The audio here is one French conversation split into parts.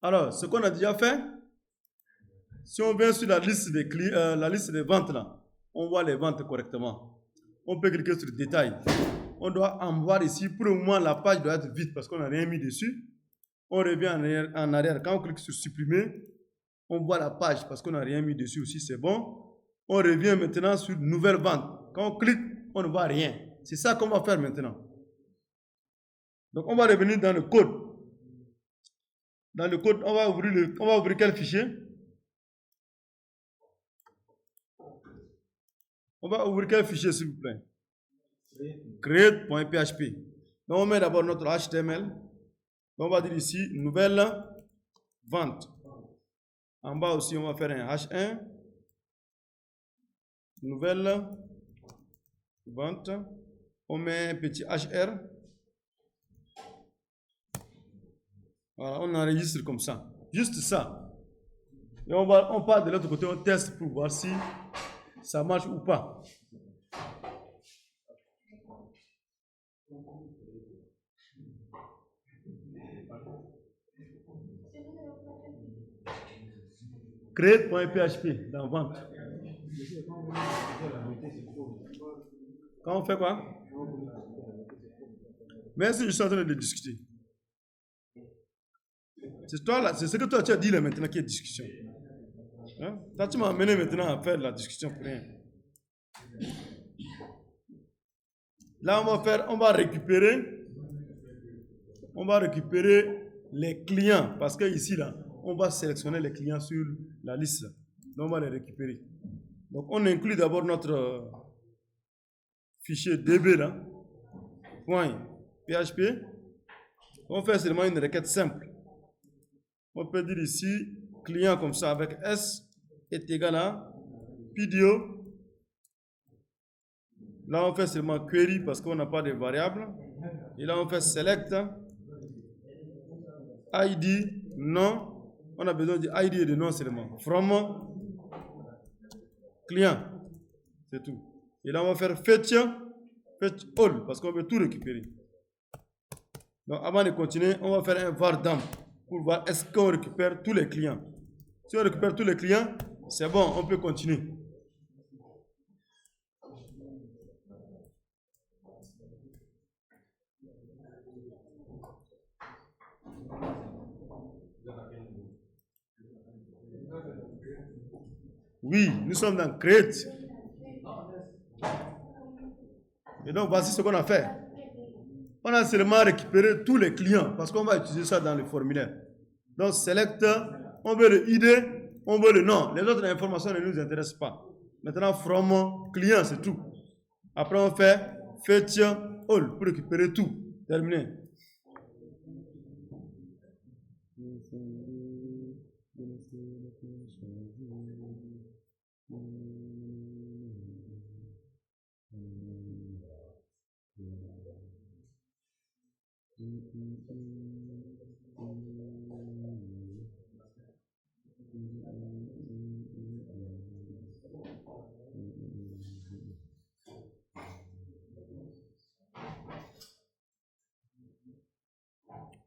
Alors, ce qu'on a déjà fait, si on vient sur la liste des clients, la liste des ventes là, on voit les ventes correctement. On peut cliquer sur détail. On doit en voir ici. Pour le moment, la page doit être vide parce qu'on n'a rien mis dessus. On revient en arrière. Quand on clique sur supprimer, on voit la page parce qu'on n'a rien mis dessus aussi, c'est bon. On revient maintenant sur nouvelle vente. Quand on clique, on ne voit rien. C'est ça qu'on va faire maintenant. Donc, on va revenir dans le code. Dans le code, on va ouvrir quel fichier? On va ouvrir quel fichier, s'il vous plaît? Create.php. Donc, on met d'abord notre HTML. Donc, on va dire ici, nouvelle vente. En bas aussi, on va faire un H1. Nouvelle vente. On met un petit HR. Voilà, on enregistre comme ça. Juste ça. Et on part de l'autre côté, on teste pour voir si ça marche ou pas. Create.php dans vente. Quand on fait quoi? Merci, je suis en train de discuter. C'est toi là, c'est ce que toi tu as dit là maintenant qui est discussion. Hein? Toi, tu m'as amené maintenant à faire la discussion pour rien. Là, on va récupérer les clients parce que ici là, on va sélectionner les clients sur la liste. Donc, on va les récupérer. Donc, on inclut d'abord notre fichier DB là, .php. On fait seulement une requête simple. On peut dire ici, client comme ça avec S est égal à PDO. Là, on fait seulement query parce qu'on n'a pas de variable. Et là, on fait select. ID, non. On a besoin de ID et de nom seulement. From client. C'est tout. Et là, on va faire fetch all parce qu'on veut tout récupérer. Donc, avant de continuer, on va faire un var dump pour voir est-ce qu'on récupère tous les clients. Si on récupère tous les clients, c'est bon, on peut continuer. Oui, nous sommes dans Create. Et donc, voici ce qu'on a fait. On a seulement récupéré tous les clients parce qu'on va utiliser ça dans le formulaire. Donc, select, on veut le ID, on veut le nom. Les autres informations ne nous intéressent pas. Maintenant, from client, c'est tout. Après, on fait fetch all pour récupérer tout. Terminé.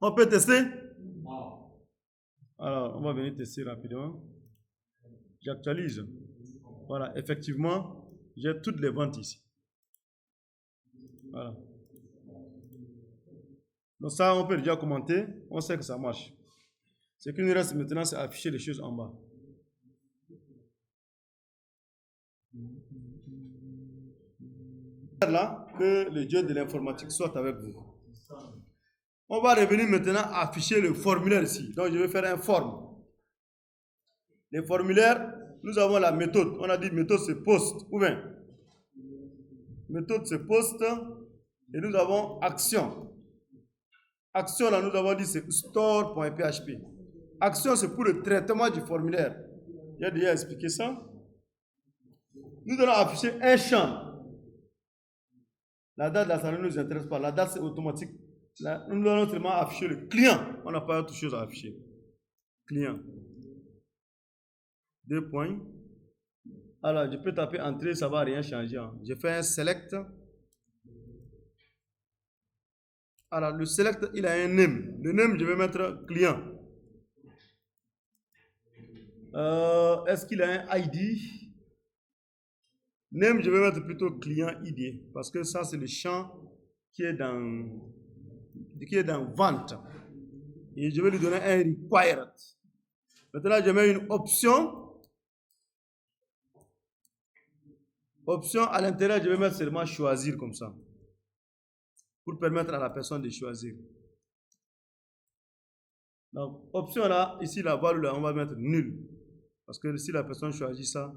On peut tester? Alors, on va venir tester rapidement. J'actualise. Voilà, effectivement, j'ai toutes les ventes ici. Voilà. Donc ça, on peut déjà commenter. On sait que ça marche. Ce qui nous reste maintenant, c'est afficher les choses en bas. Là, que le Dieu de l'informatique soit avec vous. On va revenir maintenant à afficher le formulaire ici. Donc, je vais faire un form. Les formulaires, nous avons la méthode. On a dit méthode c'est post. Ou bien, méthode c'est post. Et nous avons action. Action, là, nous avons dit c'est store.php. Action, c'est pour le traitement du formulaire. J'ai déjà expliqué ça. Nous allons afficher un champ. La date, là, ça ne nous intéresse pas. La date, c'est automatique. Là, nous allons seulement afficher le client. On n'a pas autre chose à afficher. Client. 2 points. Alors, je peux taper entrée, ça ne va rien changer. Je fais un select. Alors, le select, il a un name. Le name, je vais mettre client. Est-ce qu'il a un ID? Name, je vais mettre plutôt client ID. Parce que ça, c'est le champ qui est dans vente. Et je vais lui donner un required. Maintenant, je mets une option. Option, à l'intérieur, je vais mettre seulement choisir comme ça. Pour permettre à la personne de choisir. Donc, option là, ici, la valeur, là, on va mettre nul. Parce que si la personne choisit ça,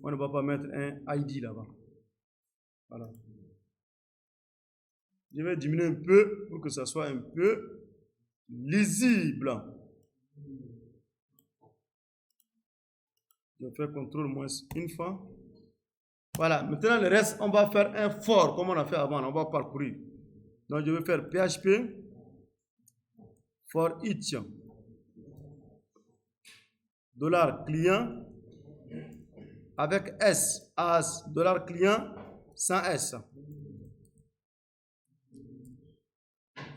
on ne va pas mettre un ID là-bas. Voilà. Je vais diminuer un peu pour que ça soit un peu lisible. Je vais faire CTRL moins une fois. Voilà. Maintenant, le reste, on va faire un for comme on a fait avant. On va parcourir. Donc, je vais faire PHP for each $client avec S as $client sans S.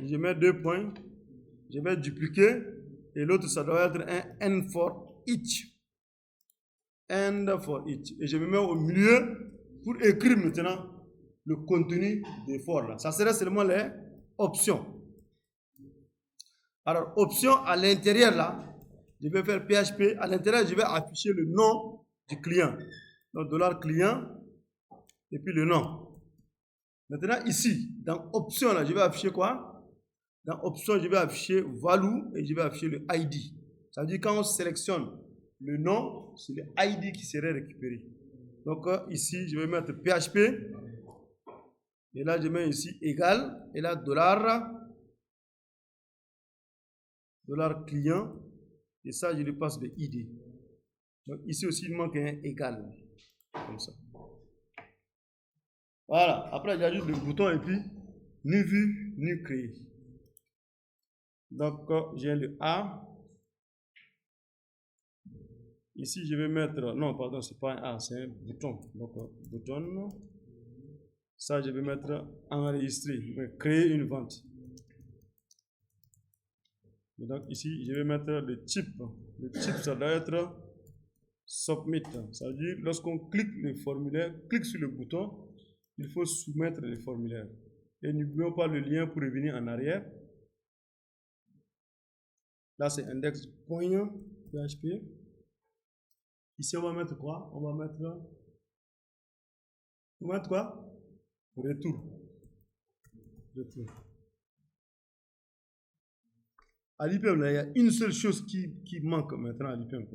Je mets 2 points. Je vais dupliquer et l'autre, ça doit être un N for each. End for each. Et je me mets au milieu pour écrire maintenant le contenu des for là. Ça serait seulement les options. Alors, option à l'intérieur là, je vais faire PHP. À l'intérieur, je vais afficher le nom du client. Donc, $client et puis le nom. Maintenant, ici, dans option là, je vais afficher quoi? Dans option, je vais afficher value et je vais afficher le ID. Ça veut dire quand on sélectionne le nom, c'est le ID qui serait récupéré. Donc, ici, je vais mettre PHP. Et là, je mets ici égal. Et là, $client. Et ça, je lui passe le ID. Donc, ici aussi, il manque un égal. Comme ça. Voilà. Après, j'ajoute le bouton et puis, ni vu, ni créé. Donc, j'ai le A. Ici, je vais mettre... Non, pardon, ce n'est pas un A, c'est un bouton. Donc, bouton. Ça, je vais mettre enregistrer. Je vais créer une vente. Et donc, ici, je vais mettre le type. Le type, ça doit être submit. Ça veut dire, lorsqu'on clique le formulaire, clique sur le bouton, il faut soumettre le formulaire. Et n'oublions pas le lien pour revenir en arrière. Là, c'est index.php. Ici, on va mettre quoi? On va mettre quoi? Retour. À l'IPM, il y a une seule chose qui manque maintenant à l'IPM.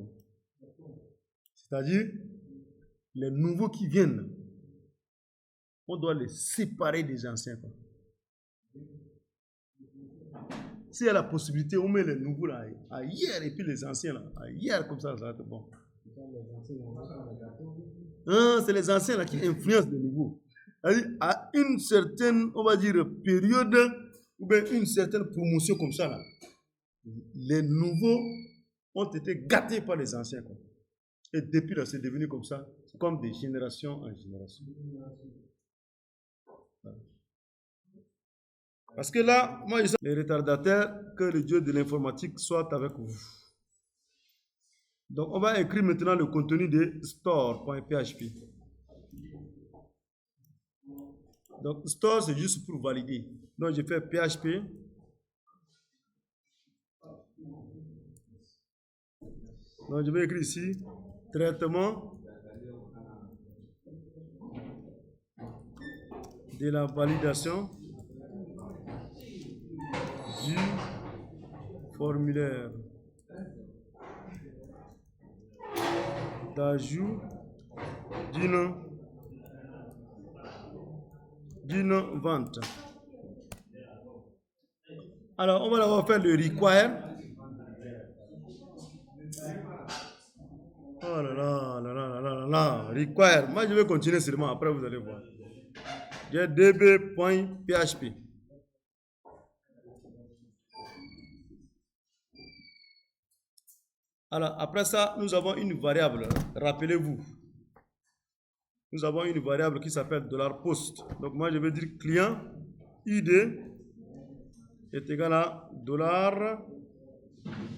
C'est-à-dire, les nouveaux qui viennent, on doit les séparer des anciens. S'il y a la possibilité, on met les nouveaux là, à hier et puis les anciens là, à hier comme ça va être bon. C'est les anciens là qui influencent les nouveaux. À une certaine, on va dire, période ou bien une certaine promotion comme ça là, les nouveaux ont été gâtés par les anciens. Quoi. Et depuis là, c'est devenu comme ça, comme des générations en génération. Parce que là, moi, je suis les retardataires, que le Dieu de l'informatique soit avec vous. Donc, on va écrire maintenant le contenu de store.php. Donc, store, c'est juste pour valider. Donc, je fais PHP. Donc, je vais écrire ici, traitement de la validation du formulaire d'ajout d'une vente. Alors, on va d'abord faire le require. Oh là là, là là là là là, require. Moi, je vais continuer seulement, après vous allez voir. J'ai db.php. Alors, après ça, nous avons une variable. Rappelez-vous. Nous avons une variable qui s'appelle $post. Donc, moi, je vais dire client ID est égal à dollar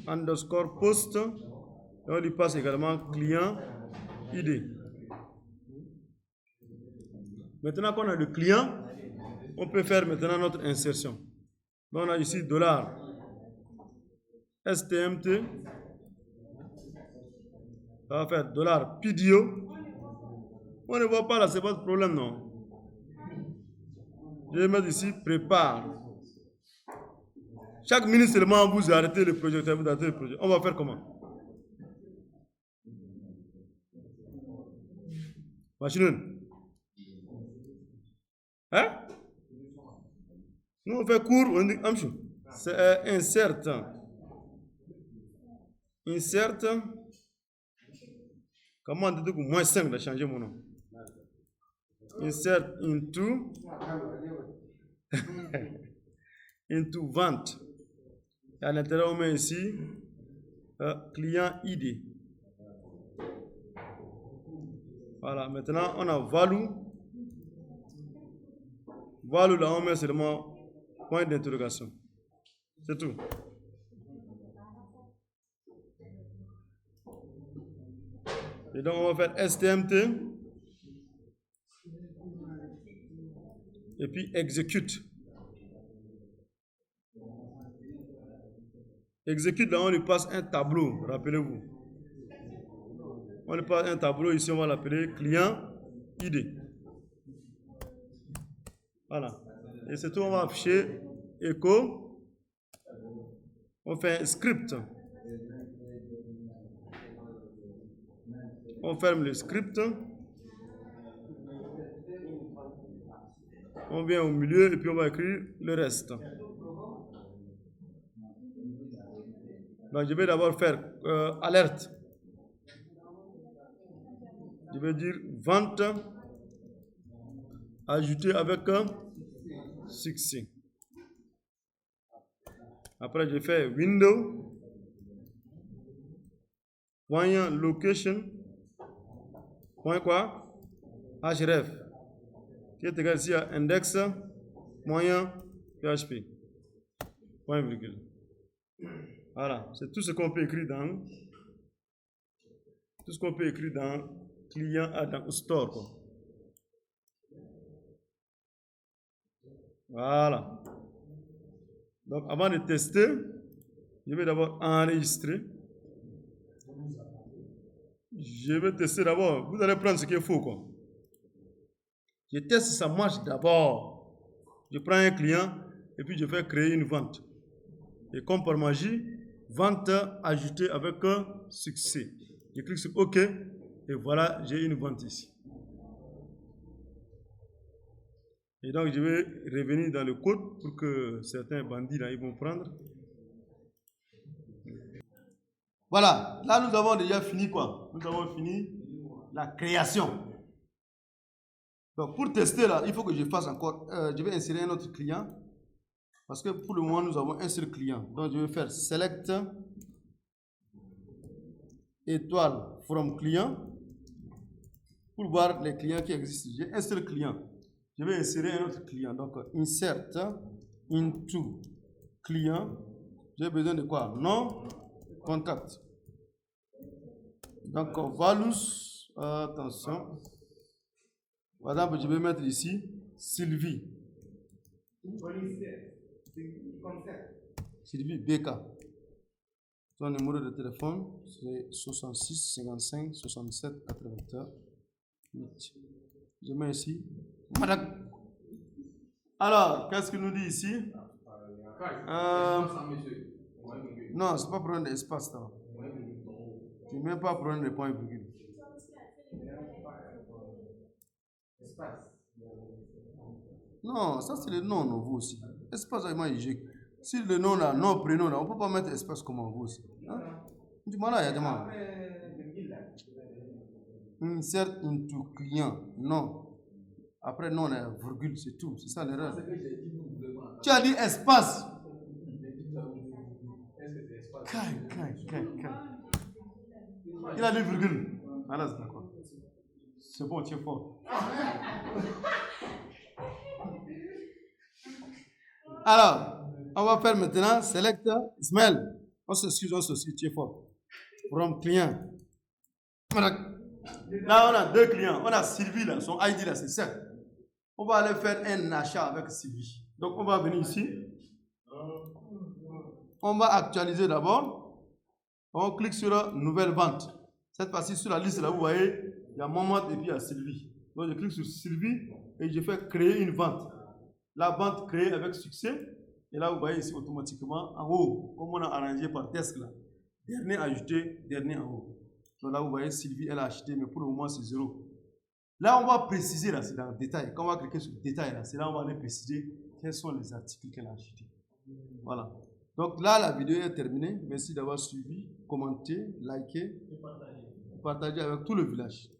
underscore post. Et on lui passe également client ID. Maintenant qu'on a le client, on peut faire maintenant notre insertion. Donc on a ici dollar STMT. On va faire dollar PDO. On ne voit pas là, c'est pas de problème, non. Je vais mettre ici prépare. Chaque minute seulement vous arrêtez le projecteur, vous arrêtez le projet. On va faire comment? Machine. Hein? Nous on fait court, on dit c'est insert. Insert. Comment on dit que moins 5 de changer mon nom? Insert into into vente. Et à l'intérieur, on met ici client ID. Voilà, maintenant on a value. Value là, on met seulement point d'interrogation. C'est tout. Et donc on va faire STMT. Et puis execute. Execute, là on lui passe un tableau, rappelez-vous. On lui passe un tableau, ici on va l'appeler client ID. Voilà. Et c'est tout, on va afficher echo. On fait un script. On ferme le script. On vient au milieu et puis on va écrire le reste. Donc je vais d'abord faire alerte. Je vais dire vente ajoutée avec succès. Après je fais window, point location, point quoi? href, qui est égal ici à index, moyen php, point virgule. Voilà, c'est tout ce qu'on peut écrire dans client dans store, quoi. Voilà. Donc avant de tester, je vais d'abord enregistrer. Je vais tester d'abord. Vous allez prendre ce qu'il faut, quoi. Je teste si ça marche d'abord. Je prends un client et puis je vais créer une vente. Et comme par magie, vente ajoutée avec succès. Je clique sur OK et voilà, j'ai une vente ici. Et donc, je vais revenir dans le code pour que certains bandits là, ils vont prendre. Voilà, là nous avons déjà fini quoi? Nous avons fini la création. Donc, pour tester là, il faut que je fasse encore, je vais insérer un autre client. Parce que pour le moment, nous avons un seul client. Donc, je vais faire select étoile from client pour voir les clients qui existent. J'ai un seul client. Je vais insérer un autre client. Donc, insert into client. J'ai besoin de quoi? Non contact. Donc, values, attention. Par exemple, je vais mettre ici Sylvie. Sylvie BK. Son numéro de téléphone, c'est 66 55 67 88. Je mets ici. Madame. Alors, qu'est-ce qu'il nous dit ici? Non, c'est pas problème d'espace. Tu ne mets pas problème de point virgule. Non, ça c'est le nom, non, vous aussi. Espace, si le nom là, nom, prénom là, on ne peut pas mettre espace comme vous aussi. Hein? Du mal là, il y a des mal. Insert into client, non. Après, non, on a virgule, c'est tout. C'est ça l'erreur. Tu as dit espace. Il a dit virgule. Alors, c'est d'accord. C'est bon, tu es fort. Alors, On va faire maintenant select Ismaël. On s'excuse, tu es fort. From client. Là, on a 2 clients. On a Sylvie, là, son ID, là, c'est 7. On va aller faire un achat avec Sylvie. Donc, on va venir ici. On va actualiser d'abord. On clique sur nouvelle vente. Cette fois-ci, sur la liste, là, vous voyez, il y a Mohamed et puis il y a Sylvie. Donc, je clique sur Sylvie et je fais créer une vente. La vente créée avec succès. Et là, vous voyez ici automatiquement en haut, comme on a arrangé par test là. Dernier ajouté, dernier en haut. Donc là, vous voyez, Sylvie, elle a acheté, mais pour le moment, c'est 0. Là, on va préciser, là, c'est dans le détail. Quand on va cliquer sur le détail, là, c'est là on va aller préciser quels sont les articles qu'elle a achetés. Voilà. Donc là, la vidéo est terminée. Merci d'avoir suivi, commenté, liké, partagé avec tout le village.